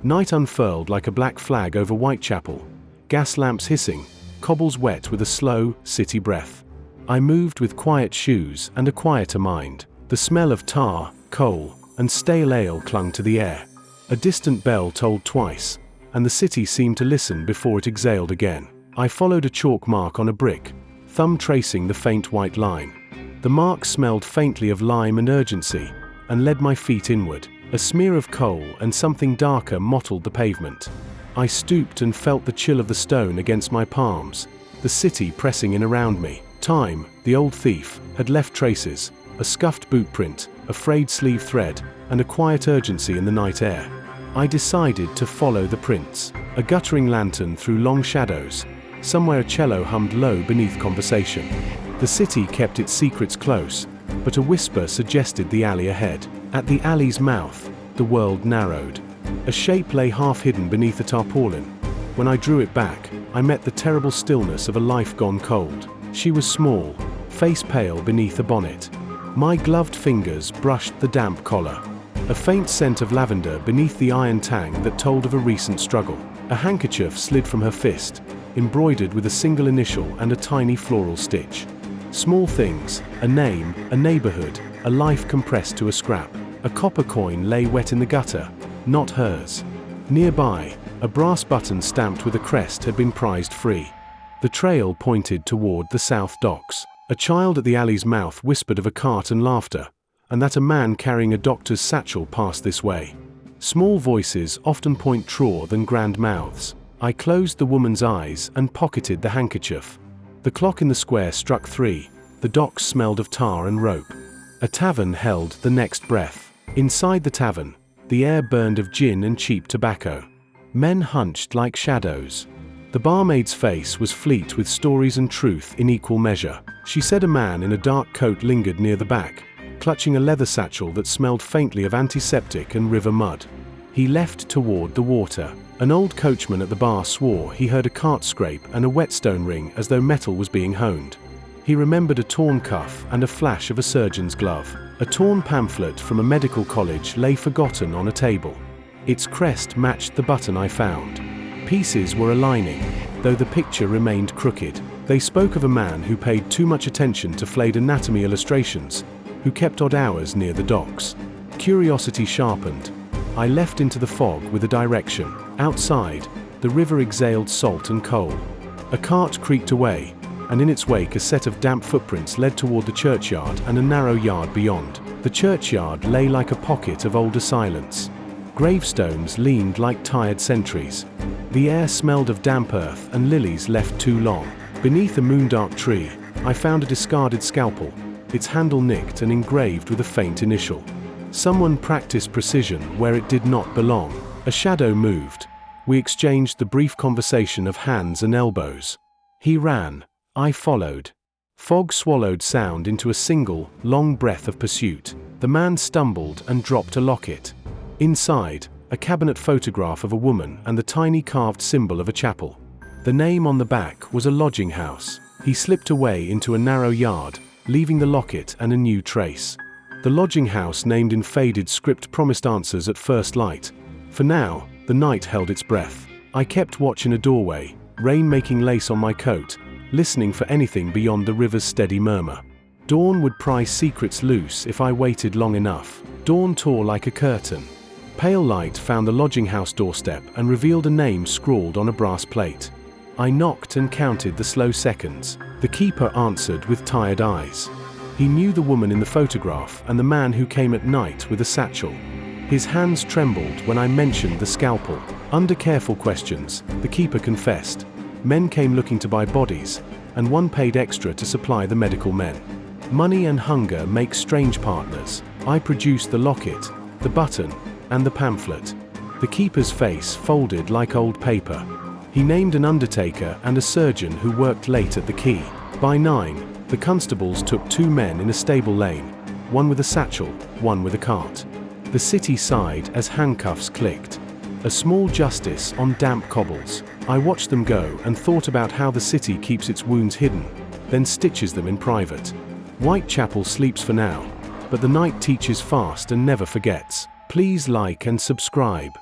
Night unfurled like a black flag over Whitechapel, gas lamps hissing, cobbles wet with a slow, city breath. I moved with quiet shoes and a quieter mind. The smell of tar, coal, and stale ale clung to the air. A distant bell tolled twice, and the city seemed to listen before it exhaled again. I followed a chalk mark on a brick, thumb tracing the faint white line. The mark smelled faintly of lime and urgency, and led my feet inward. A smear of coal and something darker mottled the pavement. I stooped and felt the chill of the stone against my palms, the city pressing in around me. Time, the old thief, had left traces, a scuffed boot print, a frayed sleeve thread, and a quiet urgency in the night air. I decided to follow the prints. A guttering lantern threw long shadows. Somewhere a cello hummed low beneath conversation. The city kept its secrets close, but a whisper suggested the alley ahead. At the alley's mouth, the world narrowed. A shape lay half hidden beneath a tarpaulin. When I drew it back, I met the terrible stillness of a life gone cold. She was small, face pale beneath a bonnet. My gloved fingers brushed the damp collar. A faint scent of lavender beneath the iron tang that told of a recent struggle. A handkerchief slid from her fist, embroidered with a single initial and a tiny floral stitch. Small things, a name, a neighborhood, a life compressed to a scrap. A copper coin lay wet in the gutter, not hers. Nearby, a brass button stamped with a crest had been prized free. The trail pointed toward the south docks. A child at the alley's mouth whispered of a cart and laughter, and that a man carrying a doctor's satchel passed this way. Small voices often point truer than grand mouths. I closed the woman's eyes and pocketed the handkerchief. The clock in the square struck 3. The docks smelled of tar and rope. A tavern held the next breath. Inside the tavern, the air burned of gin and cheap tobacco. Men hunched like shadows. The barmaid's face was fleet with stories and truth in equal measure. She said a man in a dark coat lingered near the back, clutching a leather satchel that smelled faintly of antiseptic and river mud. He left toward the water. An old coachman at the bar swore he heard a cart scrape and a whetstone ring as though metal was being honed. He remembered a torn cuff and a flash of a surgeon's glove. A torn pamphlet from a medical college lay forgotten on a table. Its crest matched the button I found. Pieces were aligning, though the picture remained crooked. They spoke of a man who paid too much attention to flayed anatomy illustrations, who kept odd hours near the docks. Curiosity sharpened. I left into the fog with a direction. Outside, the river exhaled salt and coal. A cart creaked away, and in its wake a set of damp footprints led toward the churchyard and a narrow yard beyond. The churchyard lay like a pocket of older silence. Gravestones leaned like tired sentries. The air smelled of damp earth and lilies left too long. Beneath a moondark tree, I found a discarded scalpel, its handle nicked and engraved with a faint initial. Someone practiced precision where it did not belong. A shadow moved. We exchanged the brief conversation of hands and elbows. He ran. I followed. Fog swallowed sound into a single, long breath of pursuit. The man stumbled and dropped a locket. Inside, a cabinet photograph of a woman and the tiny carved symbol of a chapel. The name on the back was a lodging house. He slipped away into a narrow yard, leaving the locket and a new trace. The lodging house named in faded script promised answers at first light. For now, the night held its breath. I kept watch in a doorway, rain making lace on my coat, listening for anything beyond the river's steady murmur. Dawn would pry secrets loose if I waited long enough. Dawn tore like a curtain. Pale light found the lodging house doorstep and revealed a name scrawled on a brass plate. I knocked and counted the slow seconds. The keeper answered with tired eyes. He knew the woman in the photograph and the man who came at night with a satchel. His hands trembled when I mentioned the scalpel. Under careful questions, the keeper confessed. Men came looking to buy bodies, and one paid extra to supply the medical men. Money and hunger make strange partners. I produced the locket, the button, and the pamphlet. The keeper's face folded like old paper. He named an undertaker and a surgeon who worked late at the quay. By 9, the constables took 2 men in a stable lane, one with a satchel, one with a cart. The city sighed as handcuffs clicked. A small justice on damp cobbles. I watched them go and thought about how the city keeps its wounds hidden, then stitches them in private. Whitechapel sleeps for now, but the night teaches fast and never forgets. Please like and subscribe.